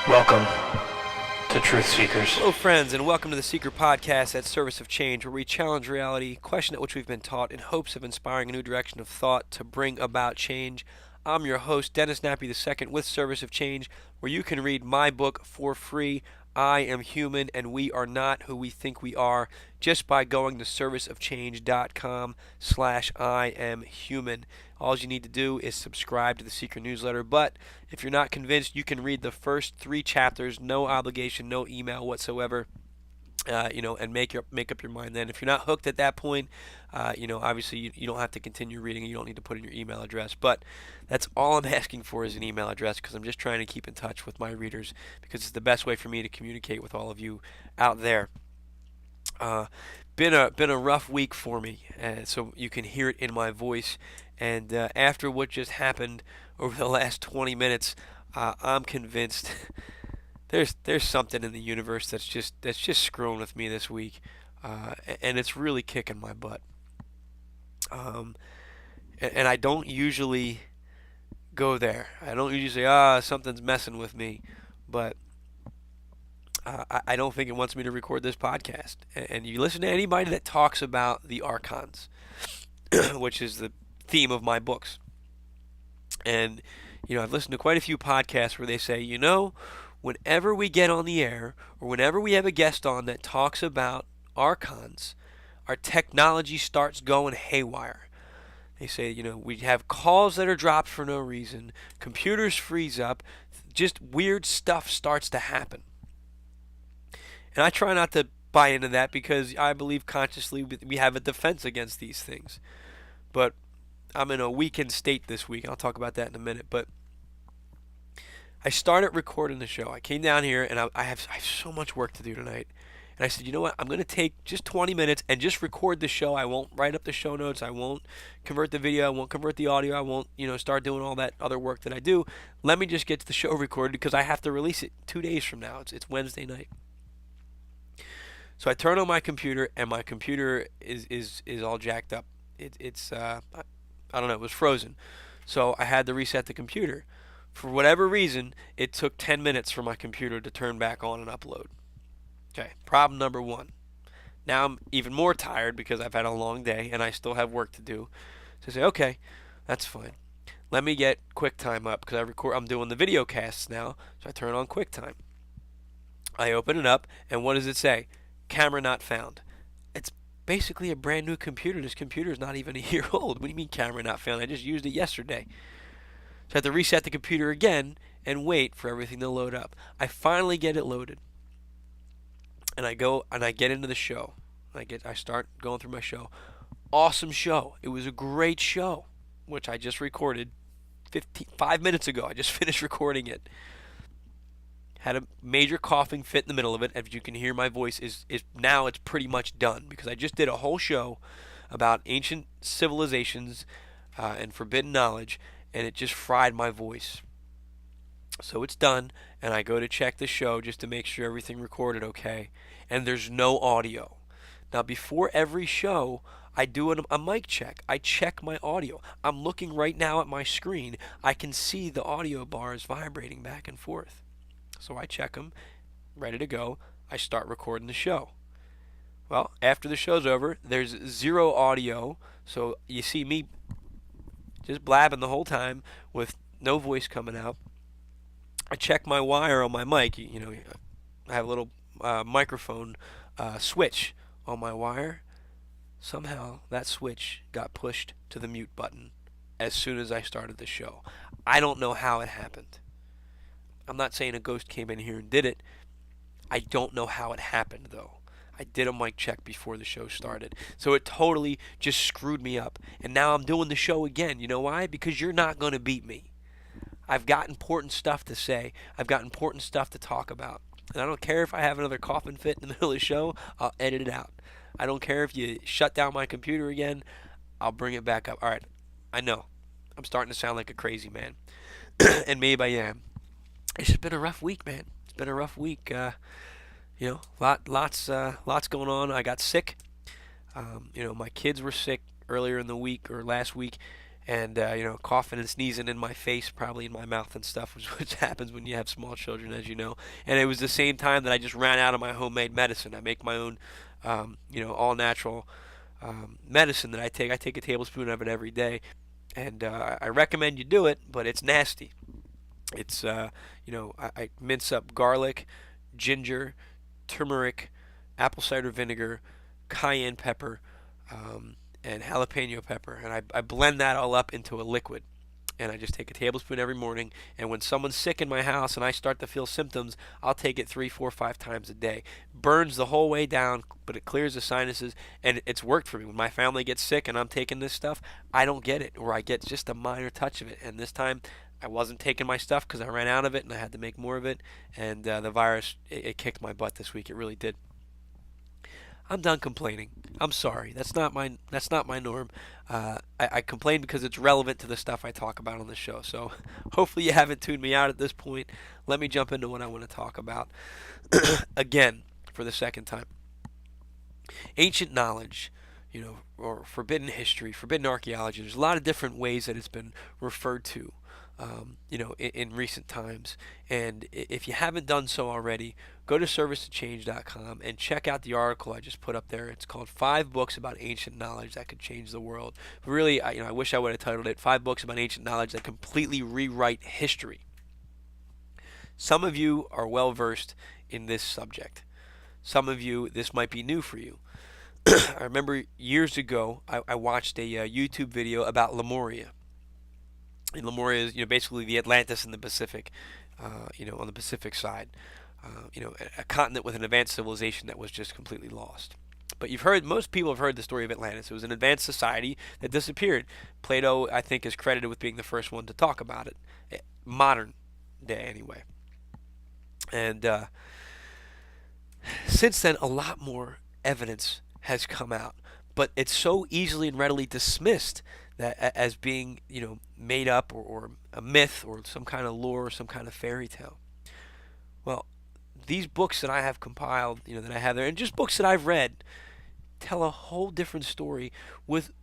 Welcome to Truth Seekers. Hello friends, and welcome to the Seiker podcast at Service of Change, where we challenge reality, question at which we've been taught in hopes of inspiring a new direction of thought to bring about change. I'm your host, Dennis Nappy II with Service of Change, where you can read my book for free, I Am Human and We Are Not Who We Think We Are, just by going to serviceofchange.com/IamHuman. All you need to do is subscribe to the Seiker newsletter, but if you're not convinced, you can read the first 3 chapters, no obligation, no email whatsoever, and make up your mind then. If you're not hooked at that point, obviously you don't have to continue reading. You don't need to put in your email address, but that's all I'm asking for is an email address, because I'm just trying to keep in touch with my readers, because it's the best way for me to communicate with all of you out there. Been a rough week for me, so you can hear it in my voice. And after what just happened over the last 20 minutes, I'm convinced there's something in the universe that's just screwing with me this week, and it's really kicking my butt. And I don't usually go there. I don't usually say, something's messing with me, but I don't think it wants me to record this podcast. And you listen to anybody that talks about the archons, which is the theme of my books. And, I've listened to quite a few podcasts where they say, whenever we get on the air or whenever we have a guest on that talks about archons, our technology starts going haywire. They say, we have calls that are dropped for no reason, computers freeze up, just weird stuff starts to happen. And I try not to buy into that, because I believe consciously we have a defense against these things. But I'm in a weakened state this week. I'll talk about that in a minute. But I started recording the show. I came down here, and I have so much work to do tonight. And I said, you know what? I'm going to take just 20 minutes and just record the show. I won't write up the show notes. I won't convert the video. I won't convert the audio. I won't, start doing all that other work that I do. Let me just get to the show recorded, because I have to release it 2 days from now. It's Wednesday night. So I turn on my computer, and my computer is all jacked up. I don't know, it was frozen. So I had to reset the computer. For whatever reason, it took 10 minutes for my computer to turn back on and upload. Okay, problem number 1. Now I'm even more tired because I've had a long day and I still have work to do. So I say, okay, that's fine. Let me get QuickTime up, because I'm doing the video casts now. So I turn on QuickTime. I open it up, and what does it say? Camera not found. It's basically a brand new computer. This computer is not even a year old. What do you mean camera not found? I just used it yesterday. So I have to reset the computer again and wait for everything to load up. I finally get it loaded. And I go and I get into the show. I start going through my show. Awesome show. It was a great show, which I just recorded 5 minutes ago. I just finished recording it. Had a major coughing fit in the middle of it. As you can hear, my voice is now it's pretty much done, because I just did a whole show about ancient civilizations and forbidden knowledge, and it just fried my voice. So it's done, and I go to check the show just to make sure everything recorded okay, and there's no audio. Now, before every show, I do a mic check. I check my audio. I'm looking right now at my screen. I can see the audio bars vibrating back and forth. So I check them, ready to go. I start recording the show. Well, after the show's over, there's 0 audio, so you see me just blabbing the whole time with no voice coming out. I check my wire on my mic. I have a little microphone switch on my wire. Somehow that switch got pushed to the mute button as soon as I started the show. I don't know how it happened. I'm not saying a ghost came in here and did it. I don't know how it happened, though. I did a mic check before the show started. So it totally just screwed me up. And now I'm doing the show again. You know why? Because you're not going to beat me. I've got important stuff to say. I've got important stuff to talk about. And I don't care if I have another coughing fit in the middle of the show. I'll edit it out. I don't care if you shut down my computer again. I'll bring it back up. All right. I know. I'm starting to sound like a crazy man. And maybe I am. It's just been a rough week, man. It's been a rough week. Lots going on. I got sick. My kids were sick earlier in the week or last week, and coughing and sneezing in my face, probably in my mouth and stuff, which happens when you have small children, as you know. And it was the same time that I just ran out of my homemade medicine. I make my own, all natural medicine that I take. I take a tablespoon of it every day, and I recommend you do it, but it's nasty. It's I mince up garlic, ginger, turmeric, apple cider vinegar, cayenne pepper, and jalapeno pepper, and I blend that all up into a liquid. And I just take a tablespoon every morning. And when someone's sick in my house and I start to feel symptoms, I'll take it 3, 4, 5 times a day. Burns the whole way down, but it clears the sinuses, and it's worked for me. When my family gets sick and I'm taking this stuff, I don't get it, or I get just a minor touch of it. And this time, I wasn't taking my stuff because I ran out of it and I had to make more of it. And the virus, it kicked my butt this week. It really did. I'm done complaining. I'm sorry. That's not my norm. I complain because it's relevant to the stuff I talk about on the show. So hopefully you haven't tuned me out at this point. Let me jump into what I want to talk about again for the second time. Ancient knowledge, or forbidden history, forbidden archaeology. There's a lot of different ways that it's been referred to. In recent times. And if you haven't done so already, go to servicetochange.com and check out the article I just put up there. It's called 5 Books About Ancient Knowledge That Could Change the World. Really, I wish I would have titled it 5 Books About Ancient Knowledge That Completely Rewrite History. Some of you are well versed in this subject. Some of you, this might be new for you. I remember years ago, I watched a YouTube video about Lemuria. And Lemuria is, basically the Atlantis in the Pacific, on the Pacific side. A continent with an advanced civilization that was just completely lost. But most people have heard the story of Atlantis. It was an advanced society that disappeared. Plato, I think, is credited with being the first one to talk about it. Modern day, anyway. And since then, a lot more evidence has come out. But it's so easily and readily dismissed that as being, made up or a myth or some kind of lore or some kind of fairy tale. Well, these books that I have compiled, that I have there, and just books that I've read, tell a whole different story with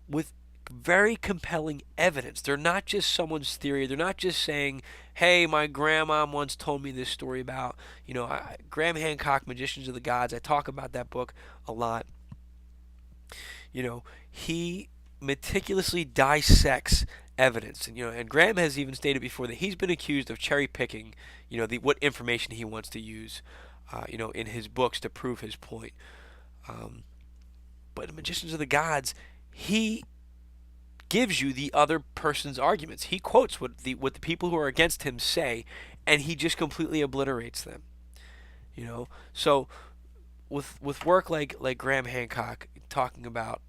very compelling evidence. They're not just someone's theory. They're not just saying, hey, my grandma once told me this story about, Graham Hancock, Magicians of the Gods. I talk about that book a lot. He meticulously dissects evidence, and Graham has even stated before that he's been accused of cherry picking, what information he wants to use, in his books to prove his point. But in Magicians of the Gods, he gives you the other person's arguments. He quotes what the people who are against him say, and he just completely obliterates them. So with work like Graham Hancock talking about,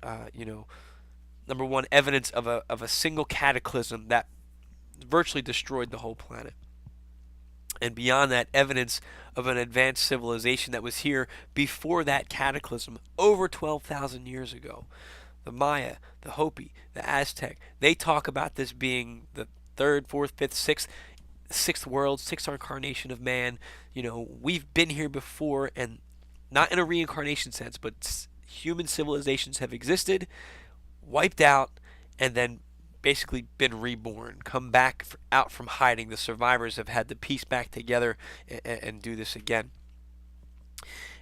number one, evidence of a single cataclysm that virtually destroyed the whole planet. And beyond that, evidence of an advanced civilization that was here before that cataclysm, over 12,000 years ago. The Maya, the Hopi, the Aztec, they talk about this being the third, fourth, fifth, sixth world, sixth incarnation of man. We've been here before, and not in a reincarnation sense, but human civilizations have existed, wiped out, and then basically been reborn, come back out from hiding. The survivors have had to piece back together and do this again.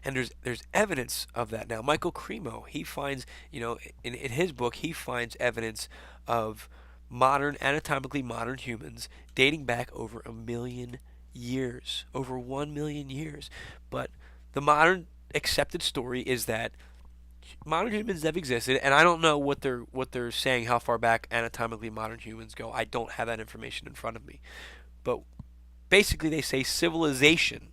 And there's evidence of that now. Michael Cremo, he finds, in his book, he finds evidence of anatomically modern humans dating back over 1 million years, over 1 million years. But the modern accepted story is that modern humans have existed, and I don't know what they're saying how far back anatomically modern humans go. I don't have that information in front of me. But basically they say civilization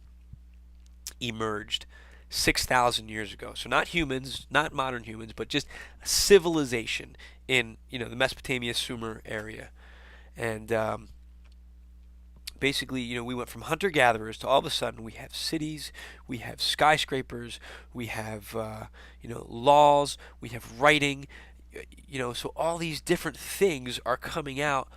emerged 6,000 years ago. So not humans, not modern humans, but just civilization in the Mesopotamia Sumer area. And basically, we went from hunter gatherers to all of a sudden we have cities, we have skyscrapers, we have laws, we have writing. So all these different things are coming out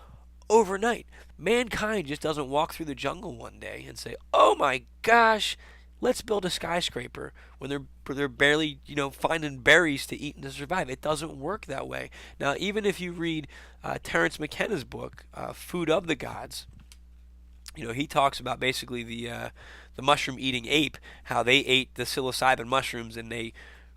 overnight. Mankind just doesn't walk through the jungle one day and say, "Oh my gosh, let's build a skyscraper," when they're barely finding berries to eat and to survive. It doesn't work that way. Now, even if you read Terence McKenna's book, Food of the Gods, he talks about basically the mushroom eating ape, how they ate the psilocybin mushrooms and they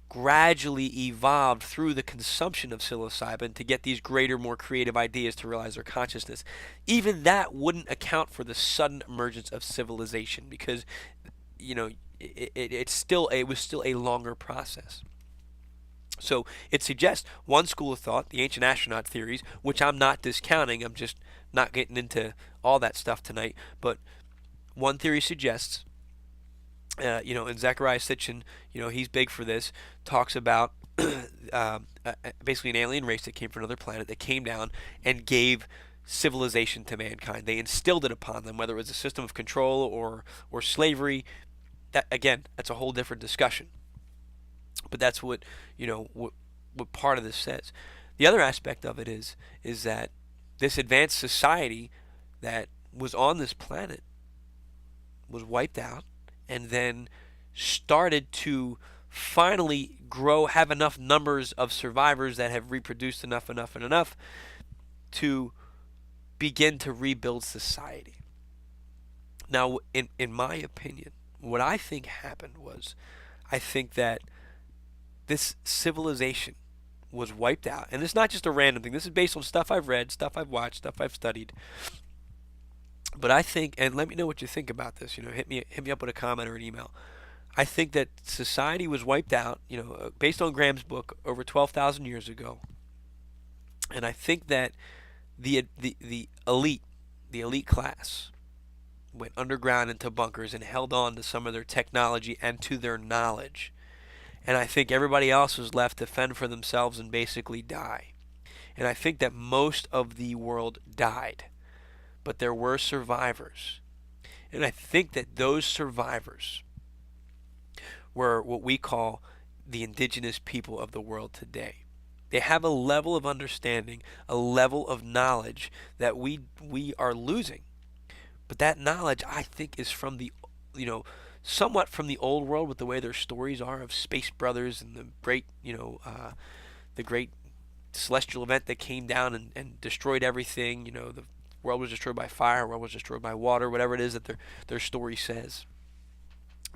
gradually evolved through the consumption of psilocybin to get these greater, more creative ideas to realize their consciousness. Even that wouldn't account for the sudden emergence of civilization, because it was still a longer process. So it suggests one school of thought, the ancient astronaut theories, which I'm not discounting. I'm just not getting into all that stuff tonight. But one theory suggests, and Zechariah Sitchin, he's big for this, talks about basically an alien race that came from another planet that came down and gave civilization to mankind. They instilled it upon them, whether it was a system of control or slavery. That, again, that's a whole different discussion. But that's what part of this says. The other aspect of it is that this advanced society that was on this planet was wiped out and then started to finally grow, have enough numbers of survivors that have reproduced enough to begin to rebuild society. Now, in my opinion, what I think happened was, I think that this civilization was wiped out. And it's not just a random thing. This is based on stuff I've read, stuff I've watched, stuff I've studied. But I think, and let me know what you think about this, hit me up with a comment or an email. I think that society was wiped out, based on Graham's book, over 12,000 years ago. And I think that the elite class went underground into bunkers and held on to some of their technology and to their knowledge. And I think everybody else was left to fend for themselves and basically die. And I think that most of the world died. But there were survivors. And I think that those survivors were what we call the indigenous people of the world today. They have a level of understanding, a level of knowledge that we are losing. But that knowledge, I think, is from somewhat from the old world, with the way their stories are of space brothers and the great celestial event that came down and destroyed everything. The world was destroyed by fire, the world was destroyed by water, whatever it is that their story says.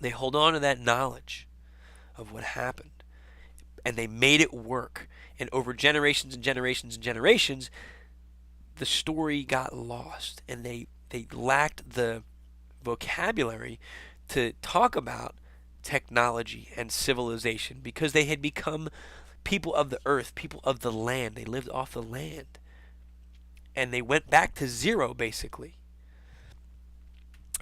They hold on to that knowledge of what happened, and they made it work. And over generations and generations and generations, the story got lost, and they lacked the vocabulary to talk about technology and civilization, because they had become people of the earth, people of the land. They lived off the land. And they went back to zero, basically.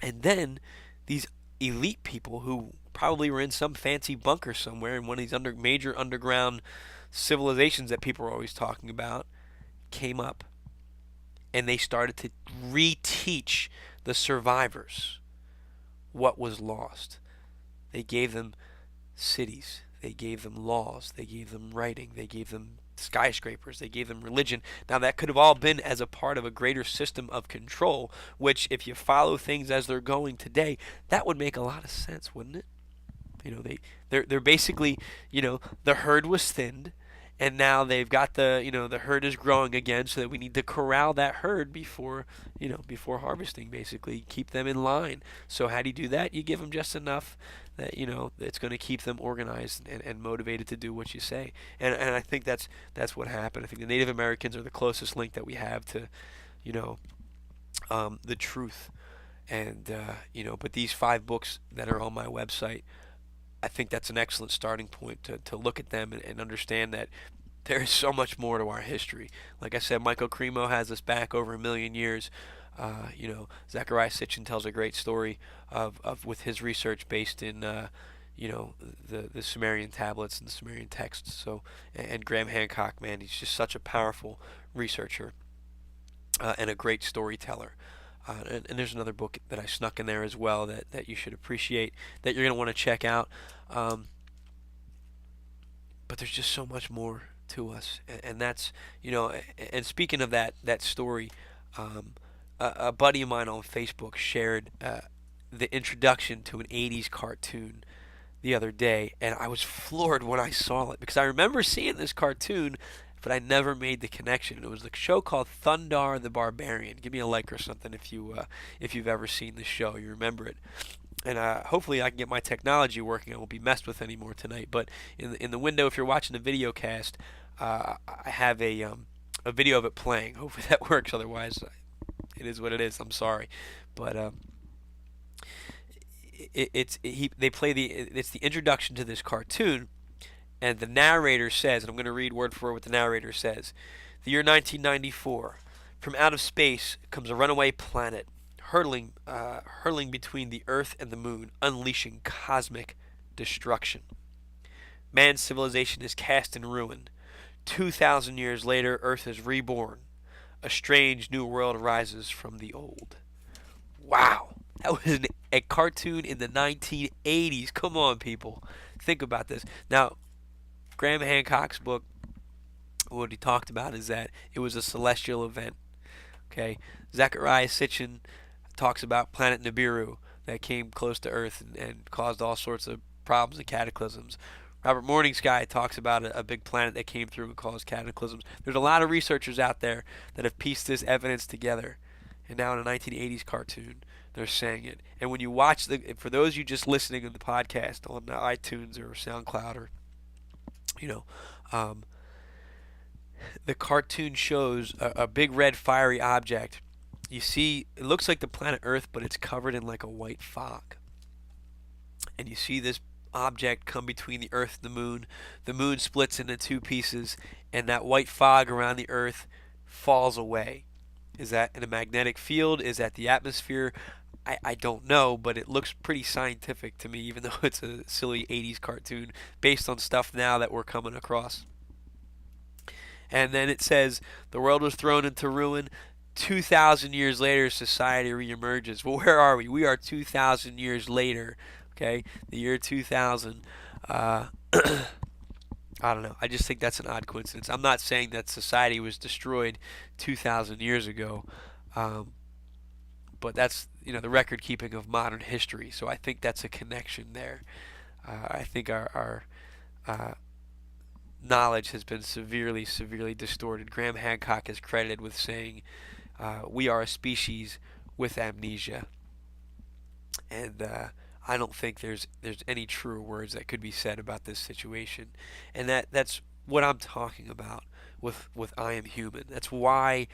And then these elite people, who probably were in some fancy bunker somewhere in one of these major underground civilizations that people are always talking about, came up. And they started to reteach the survivors what was lost. They gave them cities. They gave them laws. They gave them writing. They gave them skyscrapers. They gave them religion. Now, that could have all been as a part of a greater system of control, which, if you follow things as they're going today, that would make a lot of sense, wouldn't it? They're basically, the herd was thinned, and now they've got the herd is growing again, so that we need to corral that herd before harvesting, basically keep them in line. So how do you do that? You give them just enough that it's going to keep them organized and motivated to do what you say. And I think that's what happened. I think the Native Americans are the closest link that we have to the truth. And but these 5 books that are on my website, I think that's an excellent starting point to look at them and understand that there is so much more to our history. Like I said, Michael Cremo has us back over a million years. Zecharia Sitchin tells a great story of with his research based in the Sumerian tablets and the Sumerian texts. So, and Graham Hancock, man, he's just such a powerful researcher and a great storyteller. And there's another book that I snuck in there as well that you should appreciate, that you're going to want to check out. But there's just so much more to us, and that's and speaking of that story, a buddy of mine on Facebook shared the introduction to an 80s cartoon the other day, and I was floored when I saw it, because I remember seeing this cartoon, but I never made the connection. It was a show called Thundar the Barbarian. Give me a like or something if you've ever seen this show, you remember it. And hopefully I can get my technology working. I won't be messed with anymore tonight. But in the window, if you're watching the video cast, I have a video of it playing. Hopefully that works. Otherwise, it is what it is. I'm sorry, but it's the introduction to this cartoon, and the narrator says, and I'm going to read word for word what the narrator says. The year 1994. From out of space comes a runaway planet, hurtling between the Earth and the Moon, unleashing cosmic destruction. Man's civilization is cast in ruin. 2,000 years later, Earth is reborn. A strange new world rises from the old. Wow, that was a cartoon in the 1980s. Come on, people. Think about this. Now, Graham Hancock's book, what he talked about is that it was a celestial event. Okay, Zecharia Sitchin talks about planet Nibiru that came close to Earth and caused all sorts of problems and cataclysms. Robert Morningsky talks about a big planet that came through and caused cataclysms. There's a lot of researchers out there that have pieced this evidence together, and now in a 1980s cartoon, they're saying it. And when you watch for those of you just listening to the podcast on iTunes or SoundCloud or the cartoon shows a big red fiery object. You see, it looks like the planet Earth, but it's covered in like a white fog. And you see this object come between the Earth and the Moon. The Moon splits into 2 pieces, and that white fog around the Earth falls away. Is that in a magnetic field? Is that the atmosphere? I don't know, but it looks pretty scientific to me, even though it's a silly 80s cartoon based on stuff now that we're coming across. And then it says, the world was thrown into ruin. 2,000 years later, society reemerges. Well, where are we? We are 2,000 years later. Okay, the year 2000. I don't know. I just think that's an odd coincidence. I'm not saying that society was destroyed 2,000 years ago, but that's the record keeping of modern history. So I think that's a connection there. I think our knowledge has been severely distorted. Graham Hancock is credited with saying we are a species with amnesia, and I don't think there's any truer words that could be said about this situation, and that's what I'm talking about with I Am Human. That's why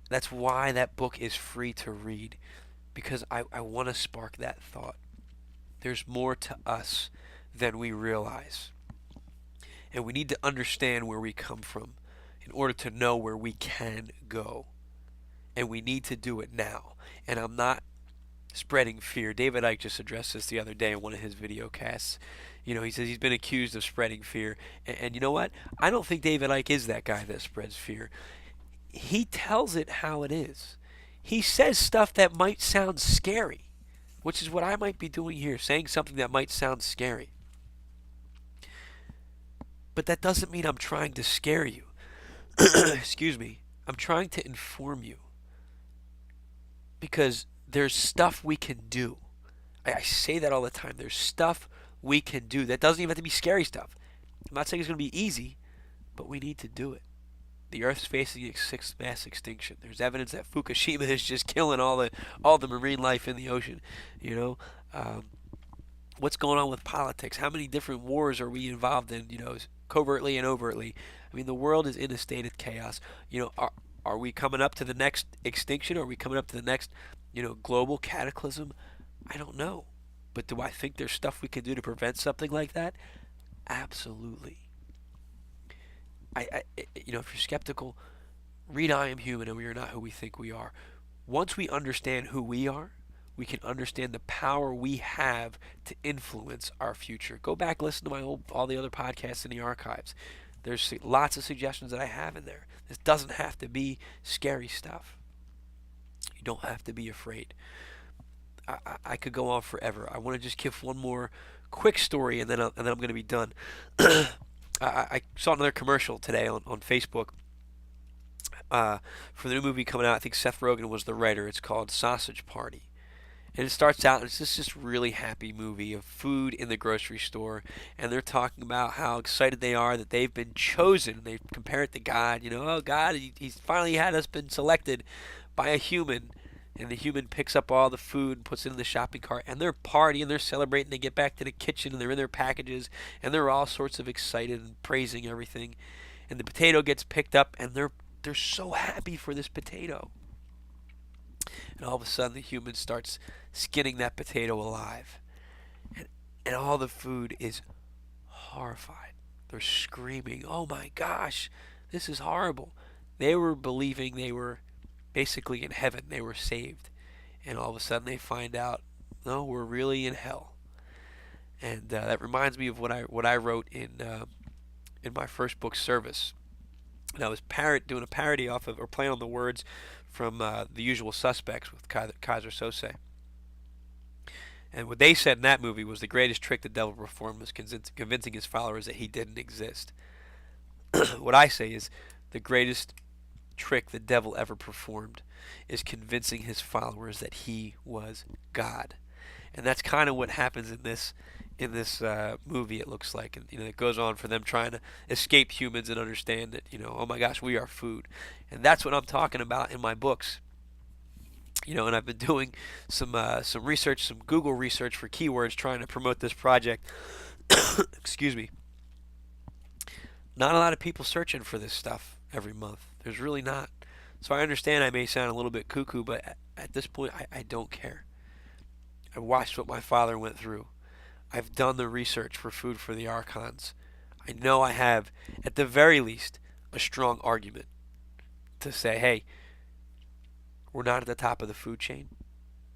that book is free to read, because I want to spark that thought. There's more to us than we realize, and we need to understand where we come from in order to know where we can go, and we need to do it now. And I'm not spreading fear. David Icke just addressed this the other day in one of his video casts. He says he's been accused of spreading fear. And you know what? I don't think David Icke is that guy that spreads fear. He tells it how it is. He says stuff that might sound scary, which is what I might be doing here, saying something that might sound scary. But that doesn't mean I'm trying to scare you. Excuse me. I'm trying to inform you. Because there's stuff we can do. I say that all the time. There's stuff we can do. That doesn't even have to be scary stuff. I'm not saying it's going to be easy, but we need to do it. The Earth's facing a sixth mass extinction. There's evidence that Fukushima is just killing all the marine life in the ocean. What's going on with politics? How many different wars are we involved in? Covertly and overtly. I mean, the world is in a state of chaos. Are we coming up to the next extinction? Are we coming up to the next, global cataclysm? I don't know. But do I think there's stuff we can do to prevent something like that? Absolutely. If you're skeptical, read I Am Human and We Are Not Who We Think We Are. Once we understand who we are, we can understand the power we have to influence our future. Go back, listen to all the other podcasts in the archives. There's lots of suggestions that I have in there. This doesn't have to be scary stuff. You don't have to be afraid. I could go on forever. I want to just give one more quick story, and then I'm going to be done. I saw another commercial today on Facebook for the new movie coming out. I think Seth Rogen was the writer. It's called Sausage Party. And it starts out, and it's just this really happy movie of food in the grocery store. And they're talking about how excited they are that they've been chosen. They compare it to God. Oh, God, he's finally had us been selected by a human. And the human picks up all the food and puts it in the shopping cart. And they're partying, they're celebrating. They get back to the kitchen, and they're in their packages. And they're all sorts of excited and praising everything. And the potato gets picked up, and they're so happy for this potato. And all of a sudden, the human starts skinning that potato alive. And all the food is horrified. They're screaming, "Oh my gosh, this is horrible." They were believing they were basically in heaven. They were saved. And all of a sudden, they find out, no, we're really in hell. And that reminds me of what I wrote in my first book, Service. And I was doing a parody off of, or playing on the words from The Usual Suspects with Kaiser Sose. And what they said in that movie was the greatest trick the devil performed was convincing his followers that he didn't exist. What I say is the greatest trick the devil ever performed is convincing his followers that he was God. And that's kind of what happens in this movie, it looks like. And it goes on for them trying to escape humans and understand that, oh my gosh, we are food. And that's what I'm talking about in my books. And I've been doing some research, some Google research for keywords, trying to promote this project. Excuse me. Not a lot of people searching for this stuff every month. There's really not. So I understand I may sound a little bit cuckoo, but at this point, I don't care. I watched what my father went through. I've done the research for Food for the Archons. I know I have, at the very least, a strong argument to say, hey, we're not at the top of the food chain.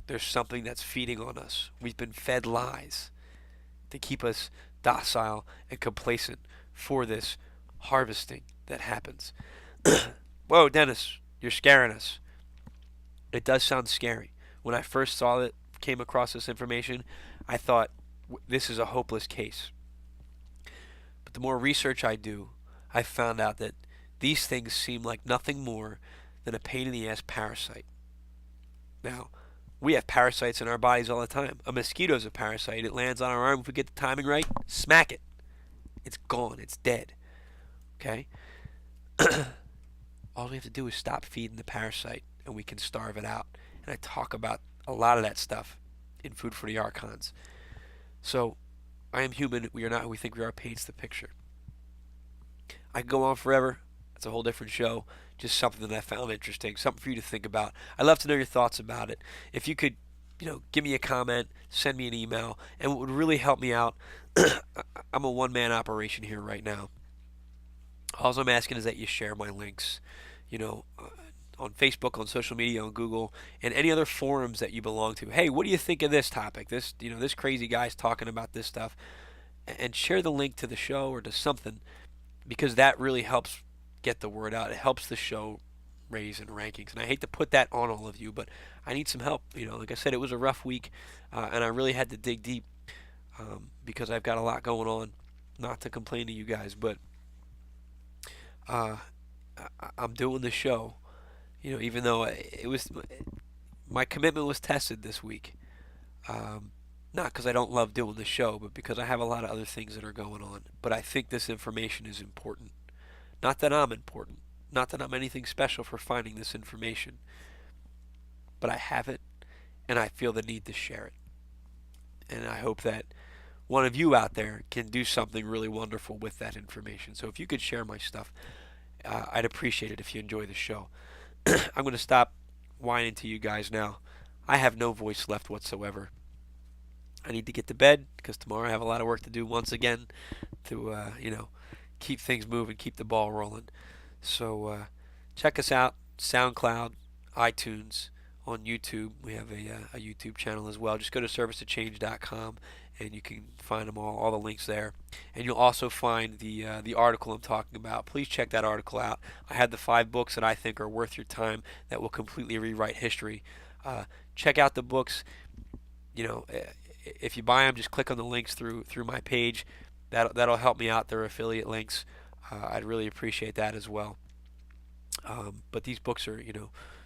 There's something that's feeding on us. We've been fed lies to keep us docile and complacent for this harvesting that happens. Whoa, Dennis, you're scaring us. It does sound scary. When I first came across this information, I thought, this is a hopeless case. But the more research I do, I found out that these things seem like nothing more than a pain in the ass parasite. Now, we have parasites in our bodies all the time. A mosquito's a parasite. It lands on our arm. If we get the timing right, smack it. It's gone. It's dead. Okay? All we have to do is stop feeding the parasite, and we can starve it out. And I talk about a lot of that stuff in Food for the Archons. So, I Am Human, We Are Not Who We Think We Are paints the picture. I could go on forever. That's a whole different show. Just something that I found interesting, something for you to think about. I'd love to know your thoughts about it. If you could, give me a comment, send me an email, and what would really help me out, I'm a one-man operation here right now. All I'm asking is that you share my links, on Facebook, on social media, on Google, and any other forums that you belong to. Hey, what do you think of this topic? This crazy guy's talking about this stuff. And share the link to the show or to something, because that really helps get the word out. It helps the show raise in rankings. And I hate to put that on all of you, but I need some help. Like I said, it was a rough week, and I really had to dig deep because I've got a lot going on. Not to complain to you guys, but I'm doing the show. Even though my commitment was tested this week. Not because I don't love doing the show, but because I have a lot of other things that are going on. But I think this information is important. Not that I'm important. Not that I'm anything special for finding this information. But I have it, and I feel the need to share it. And I hope that one of you out there can do something really wonderful with that information. So if you could share my stuff, I'd appreciate it if you enjoy the show. I'm going to stop whining to you guys now. I have no voice left whatsoever. I need to get to bed because tomorrow I have a lot of work to do once again to, keep things moving, keep the ball rolling. So check us out, SoundCloud, iTunes, on YouTube. We have a YouTube channel as well. Just go to servicetochange.com and you can find them all the links there. And you'll also find the article I'm talking about. Please check that article out. I had the 5 books that I think are worth your time that will completely rewrite history. Check out the books. If you buy them, just click on the links through my page. That'll help me out. They're affiliate links. I'd really appreciate that as well. But these books are,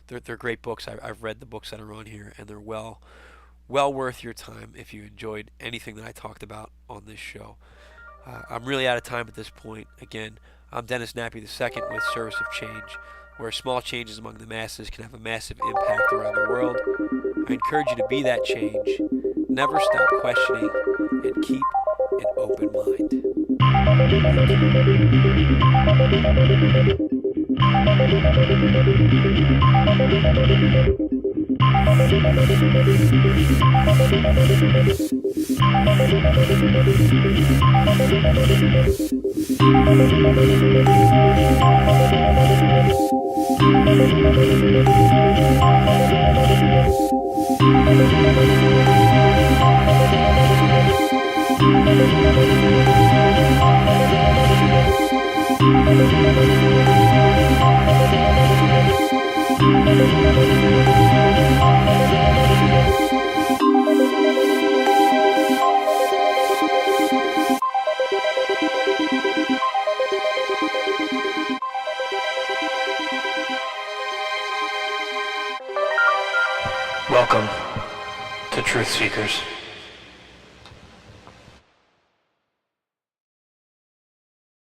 they're great books. I've read the books that are on here, and they're well worth your time if you enjoyed anything that I talked about on this show. I'm really out of time at this point. Again, I'm Dennis Nappy II with Service of Change, where small changes among the masses can have a massive impact around the world. I encourage you to be that change. Never stop questioning and keep an open mind. Welcome to Truth Seekers.